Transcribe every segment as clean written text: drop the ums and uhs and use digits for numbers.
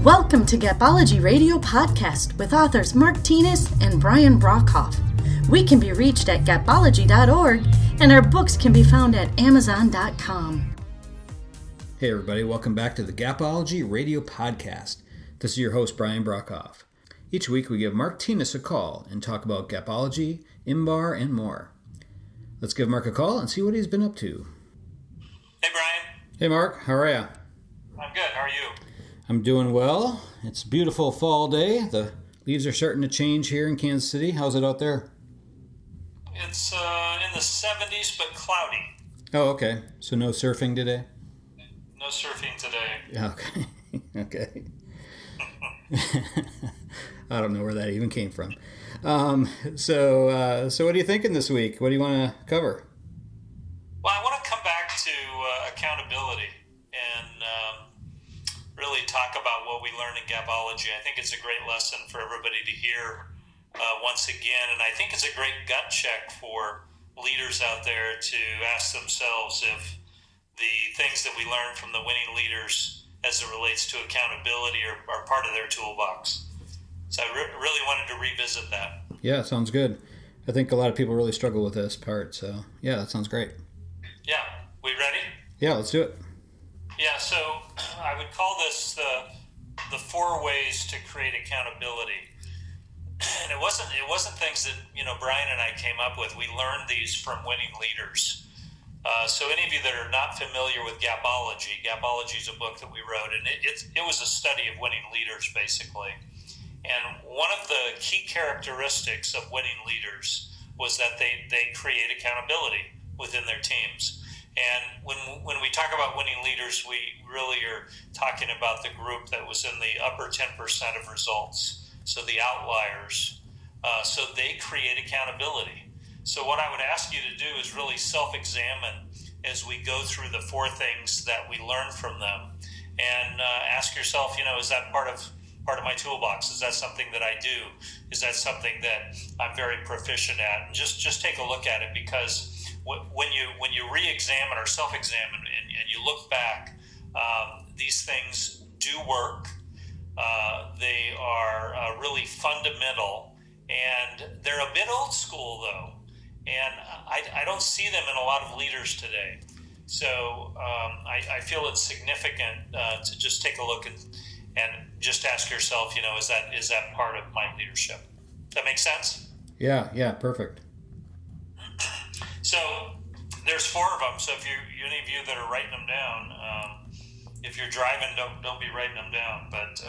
Welcome to Gapology Radio Podcast with authors Mark Tinas and Brian Brockhoff. We can be reached at gapology.org, and our books can be found at amazon.com. Hey everybody, welcome back to the Gapology Radio Podcast. This is your host, Brian Brockhoff. Each week we give Mark Tinas a call and talk about Gapology, IMBAR, and more. Let's give Mark a call and see what he's been up to. Hey Brian. Hey Mark, how are ya? I'm good, how are you? I'm doing well. It's a beautiful fall day. The leaves are starting to change here in Kansas City. How's it out there? It's in the 70s, but cloudy. Oh, okay. So no surfing today? No surfing today. Okay. Okay. I don't know where that even came from. So what are you thinking this week? What do you want to cover? Well, I want to come back to accountability and really talk about what we learned in Gapology. I think it's a great lesson for everybody to hear once again, and I think it's a great gut check for leaders out there to ask themselves if the things that we learned from the winning leaders as it relates to accountability are part of their toolbox. So I really wanted to revisit that. Yeah, sounds good. I think a lot of people really struggle with this part, so yeah, that sounds great. Yeah, we ready? Yeah, let's do it. Yeah, so I would call this the 4 ways to create accountability. And it wasn't things that, Brian and I came up with. We learned these from winning leaders. So any of you that are not familiar with Gapology is a book that we wrote, and it was a study of winning leaders, basically. And one of the key characteristics of winning leaders was that they create accountability within their teams. And when we talk about winning leaders, we really are talking about the group that was in the upper 10% of results, so the outliers. So they create accountability. So what I would ask you to do is really self-examine as we go through the 4 things that we learn from them, and ask yourself, is that part of my toolbox? Is that something that I do? Is that something that I'm very proficient at? And just take a look at it, because when you re-examine or self-examine and you look back, these things do work. They are really fundamental, and they're a bit old school though, and I don't see them in a lot of leaders today. So I feel it's significant to just take a look and just ask yourself, is that part of my leadership? Does that make sense? Yeah, perfect. So there's 4 of them. So if any of you that are writing them down, if you're driving, don't be writing them down. But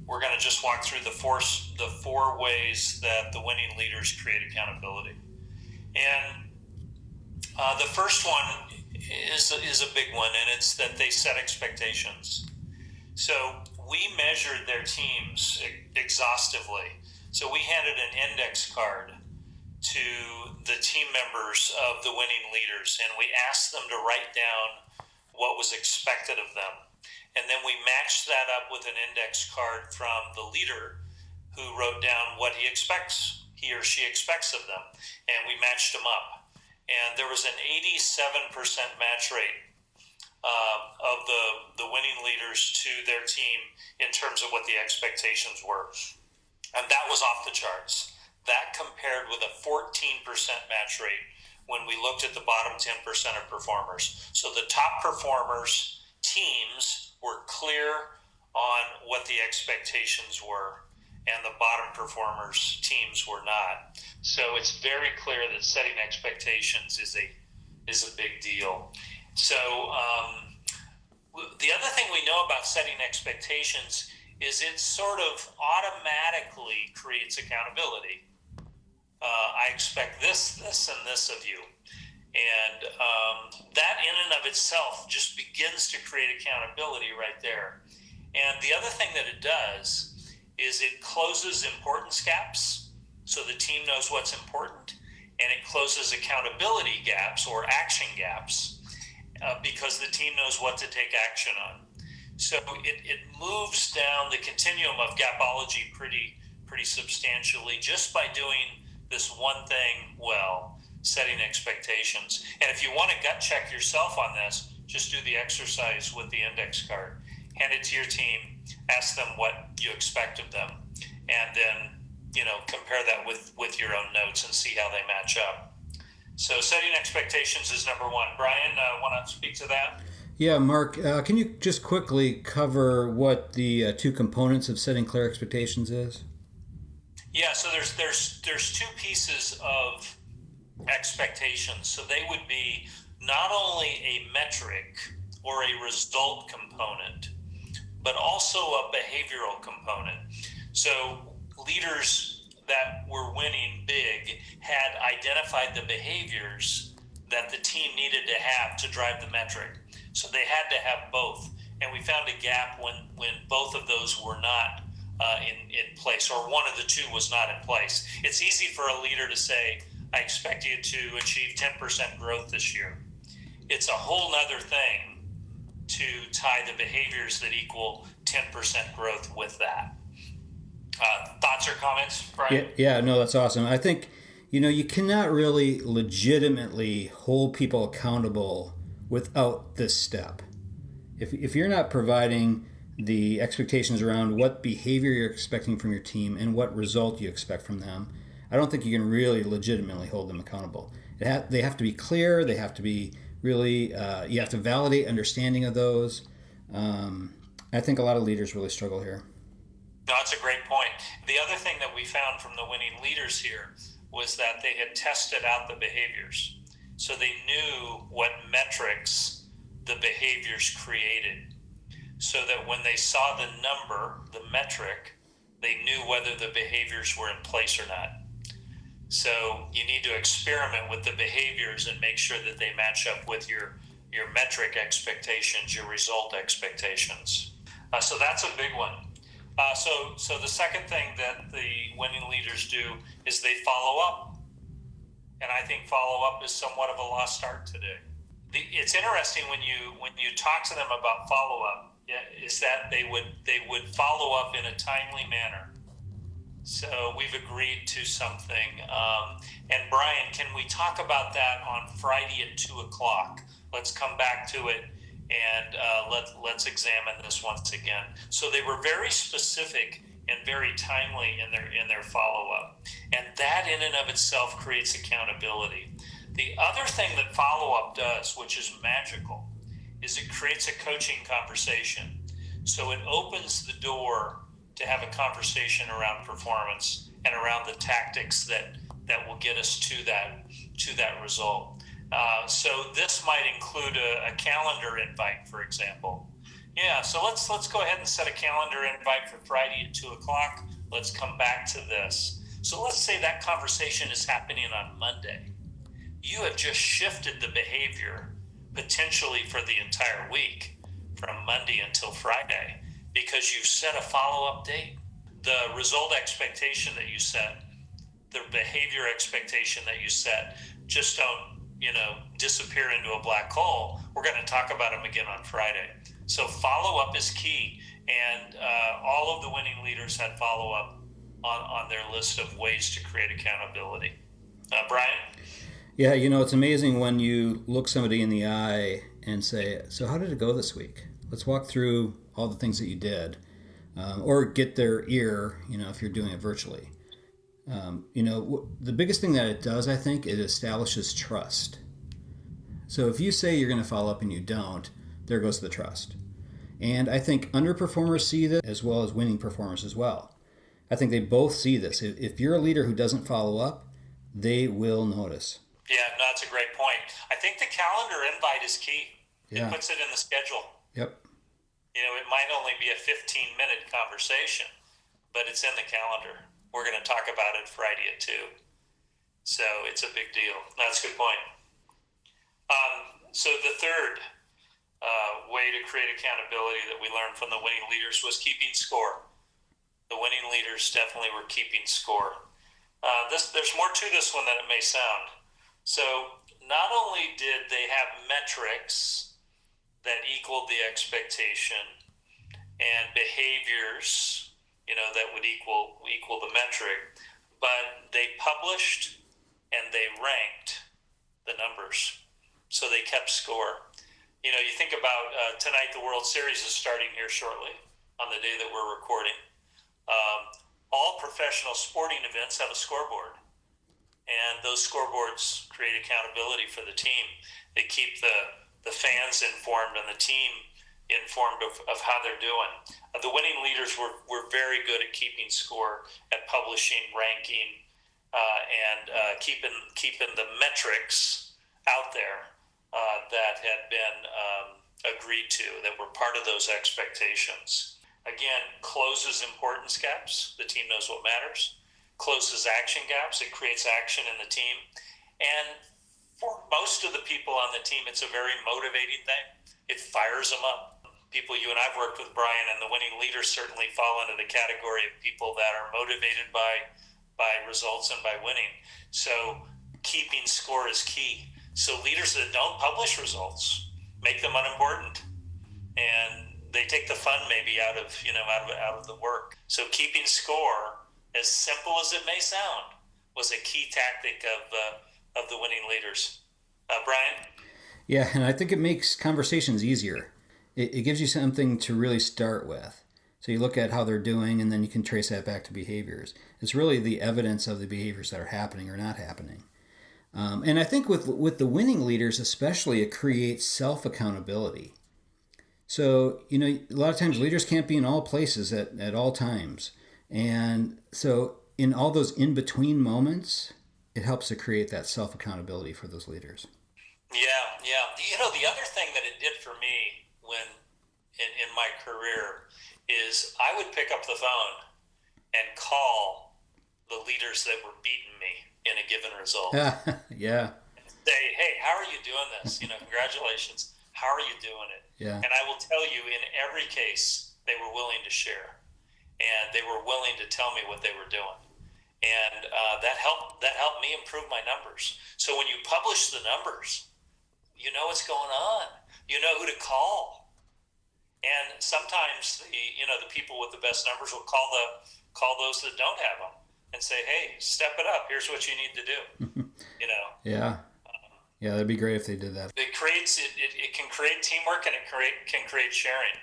we're going to just walk through the 4 ways that the winning leaders create accountability. And the first one is a big one, and it's that they set expectations. So we measured their teams exhaustively. So we handed an index card to the team members of the winning leaders, and we asked them to write down what was expected of them. And then we matched that up with an index card from the leader who wrote down what he or she expects of them. And we matched them up. And there was an 87% match rate of the winning leaders to their team in terms of what the expectations were. And that was off the charts. That compared with a 14% match rate when we looked at the bottom 10% of performers. So the top performers' teams were clear on what the expectations were, and the bottom performers' teams were not. So it's very clear that setting expectations is a big deal. So the other thing we know about setting expectations is it sort of automatically creates accountability. I expect this, and this of you. And that in and of itself just begins to create accountability right there. And the other thing that it does is it closes importance gaps, so the team knows what's important, and it closes accountability gaps or action gaps because the team knows what to take action on. So it moves down the continuum of Gapology pretty substantially just by doing this one thing well, setting expectations. And if you want to gut check yourself on this, just do the exercise with the index card. hand it to your team, ask them what you expect of them, and then, compare that with your own notes and see how they match up. So setting expectations is number one. Brian, want to speak to that? Yeah, Mark, can you just quickly cover what the two components of setting clear expectations is? Yeah, so there's two pieces of expectations. So they would be not only a metric or a result component, but also a behavioral component. So leaders that were winning big had identified the behaviors that the team needed to have to drive the metric. So they had to have both. And we found a gap when both of those were not in place, or one of the two was not in place. It's easy for a leader to say, I expect you to achieve 10% growth this year. It's a whole nother thing to tie the behaviors that equal 10% growth with that. Thoughts or comments, Brian? Yeah, no, that's awesome. I think, you cannot really legitimately hold people accountable without this step. If you're not providing the expectations around what behavior you're expecting from your team and what result you expect from them, I don't think you can really legitimately hold them accountable. They have to be clear. They have to be really, you have to validate understanding of those. I think a lot of leaders really struggle here. No, that's a great point. The other thing that we found from the winning leaders here was that they had tested out the behaviors. So they knew what metrics the behaviors created. So that when they saw the number, the metric, they knew whether the behaviors were in place or not. So you need to experiment with the behaviors and make sure that they match up with your metric expectations, your result expectations. So that's a big one. So the second thing that the winning leaders do is they follow up. And I think follow up is somewhat of a lost art today. It's interesting when you talk to them about follow up, is that they would follow up in a timely manner. So we've agreed to something. And Brian, can we talk about that on Friday at 2:00? Let's come back to it and let's examine this once again. So they were very specific and very timely in their follow-up. And that in and of itself creates accountability. The other thing that follow-up does, which is magical, is it creates a coaching conversation. So it opens the door to have a conversation around performance and around the tactics that will get us to that result. So this might include a calendar invite, for example. Yeah, so let's go ahead and set a calendar invite for Friday at 2:00. Let's come back to this. So let's say that conversation is happening on Monday. You have just shifted the behavior potentially for the entire week from Monday until Friday because you've set a follow-up date. The result expectation that you set, the behavior expectation that you set, just don't disappear into a black hole. We're going to talk about them again on Friday. So follow-up is key, and all of the winning leaders had follow-up on their list of ways to create accountability. Brian? Yeah, it's amazing when you look somebody in the eye and say, so how did it go this week? Let's walk through all the things that you did, or get their ear, if you're doing it virtually. The biggest thing that it does, I think, it establishes trust. So if you say you're going to follow up and you don't, there goes the trust. And I think underperformers see this as well as winning performers as well. I think they both see this. If you're a leader who doesn't follow up, they will notice. Yeah, no, that's a great point. I think the calendar invite is key. Yeah. It puts it in the schedule. Yep. It might only be a 15-minute conversation, but it's in the calendar. We're going to talk about it Friday at 2. So it's a big deal. That's a good point. So the third way to create accountability that we learned from the winning leaders was keeping score. The winning leaders definitely were keeping score. There's more to this one than it may sound. So not only did they have metrics that equaled the expectation and behaviors, that would equal the metric, but they published and they ranked the numbers. So they kept score. You think about tonight, the World Series is starting here shortly on the day that we're recording. All professional sporting events have a scoreboard, and those scoreboards create accountability for the team. They keep the fans informed and the team informed of how they're doing. The winning leaders were very good at keeping score, at publishing, ranking, and keeping the metrics out there that had been agreed to, that were part of those expectations. Again, closes importance gaps. The team knows what matters. Closes action gaps. It creates action in the team. And for most of the people on the team, it's a very motivating thing. It fires them up. People you and I've worked with, Brian, and the winning leaders certainly fall into the category of people that are motivated by results and by winning. So keeping score is key. So leaders that don't publish results make them unimportant, and they take the fun maybe out of the work. So keeping score, as simple as it may sound, was a key tactic of the winning leaders. Brian? Yeah, and I think it makes conversations easier. It gives you something to really start with. So you look at how they're doing, and then you can trace that back to behaviors. It's really the evidence of the behaviors that are happening or not happening. And I think with the winning leaders especially, it creates self-accountability. So, a lot of times leaders can't be in all places at all times. And so in all those in-between moments, it helps to create that self-accountability for those leaders. Yeah. The other thing that it did for me when in my career is I would pick up the phone and call the leaders that were beating me in a given result. Yeah. Say, hey, how are you doing this? Congratulations. How are you doing it? Yeah. And I will tell you, in every case, they were willing to share, and they were willing to tell me what they were doing, and that helped me improve my numbers. So when you publish the numbers, you know what's going on. You know who to call, and sometimes the people with the best numbers will call those that don't have them and say, hey, step it up. Here's what you need to do. Yeah, that'd be great if they did that. It can create teamwork, and it can create sharing.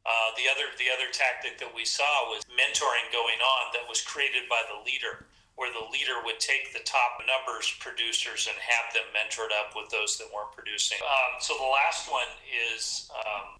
The other tactic that we saw was mentoring going on that was created by the leader, where the leader would take the top numbers producers and have them mentored up with those that weren't producing. So the last one is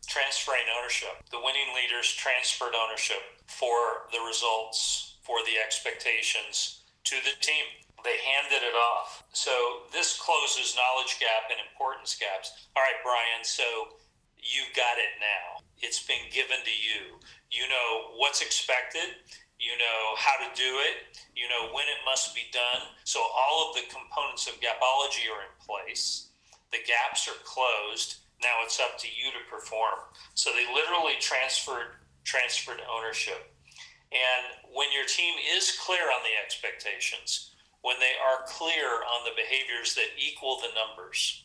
transferring ownership. The winning leaders transferred ownership for the results, for the expectations to the team. They handed it off. So this closes knowledge gap and importance gaps. All right, Brian, so you've got it now. It's been given to you. You know what's expected. You know how to do it. You know when it must be done. So all of the components of Gapology are in place. The gaps are closed. Now it's up to you to perform. So they literally transferred ownership. And when your team is clear on the expectations, when they are clear on the behaviors that equal the numbers,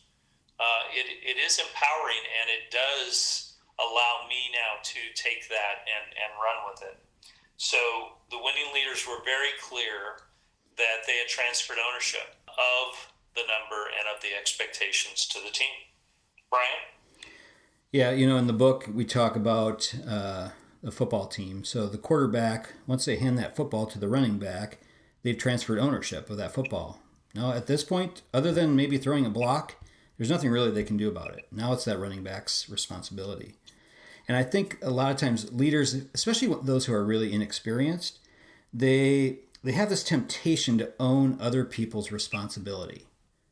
it is empowering, and it does allow me now to take that and run with it. So the winning leaders were very clear that they had transferred ownership of the number and of the expectations to the team. Brian? Yeah, in the book we talk about the football team. So the quarterback, once they hand that football to the running back, they've transferred ownership of that football. Now, at this point, other than maybe throwing a block, there's nothing really they can do about it. Now it's that running back's responsibility. And I think a lot of times leaders, especially those who are really inexperienced, they have this temptation to own other people's responsibility.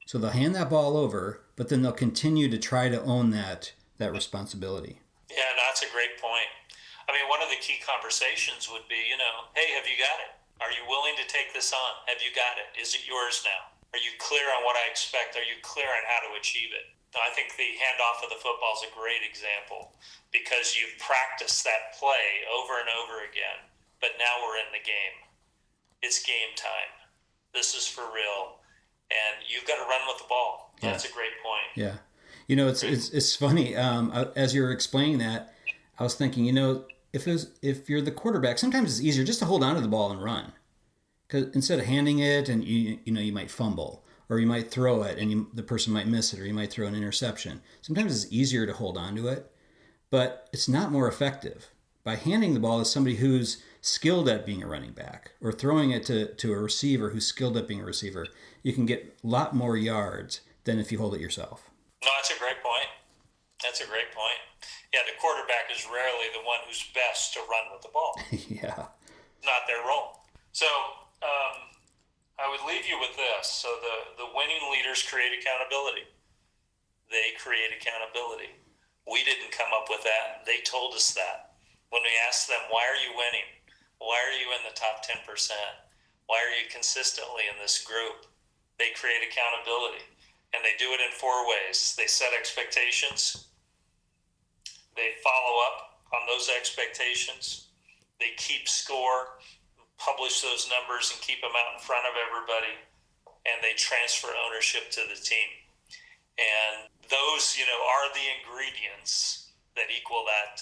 So they'll hand that ball over, but then they'll continue to try to own that responsibility. Yeah, no, that's a great point. I mean, one of the key conversations would be, hey, have you got it? Are you willing to take this on? Have you got it? Is it yours now? Are you clear on what I expect? Are you clear on how to achieve it? I think the handoff of the football is a great example, because you've practiced that play over and over again, but now we're in the game. It's game time. This is for real, and you've got to run with the ball. Yeah. That's a great point. Yeah. It's funny. As you're explaining that, I was thinking, if you're the quarterback, sometimes it's easier just to hold on to the ball and run, because instead of handing it, and you might fumble, or you might throw it and the person might miss it, or you might throw an interception. Sometimes it's easier to hold on to it, but it's not more effective. By handing the ball to somebody who's skilled at being a running back, or throwing it to a receiver who's skilled at being a receiver, you can get a lot more yards than if you hold it yourself. No, that's a great point. Yeah, the quarterback is rarely the one who's best to run with the ball. Yeah. Not their role. So I would leave you with this. So the winning leaders create accountability. They create accountability. We didn't come up with that. They told us that. When we asked them, why are you winning? Why are you in the top 10%? Why are you consistently in this group? They create accountability. And they do it in 4 ways. They set expectations. They follow up on those expectations. They keep score, publish those numbers, and keep them out in front of everybody. And they transfer ownership to the team. And those, are the ingredients that equal that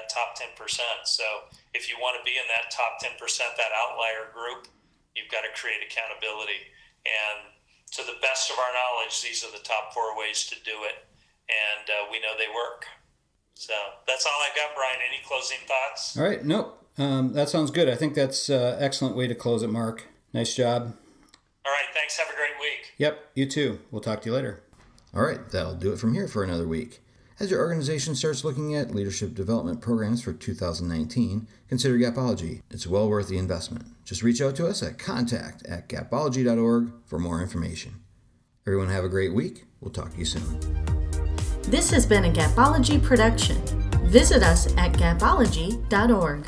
top 10%. So if you want to be in that top 10%, that outlier group, you've got to create accountability. And to the best of our knowledge, these are the top 4 ways to do it. And we know they work. So that's all I got, Brian. Any closing thoughts? All right. Nope. That sounds good. I think that's an excellent way to close it, Mark. Nice job. All right. Thanks. Have a great week. Yep. You too. We'll talk to you later. All right. That'll do it from here for another week. As your organization starts looking at leadership development programs for 2019, consider Gapology. It's well worth the investment. Just reach out to us at contact@gapology.org for more information. Everyone have a great week. We'll talk to you soon. This has been a Gapology production. Visit us at gapology.org.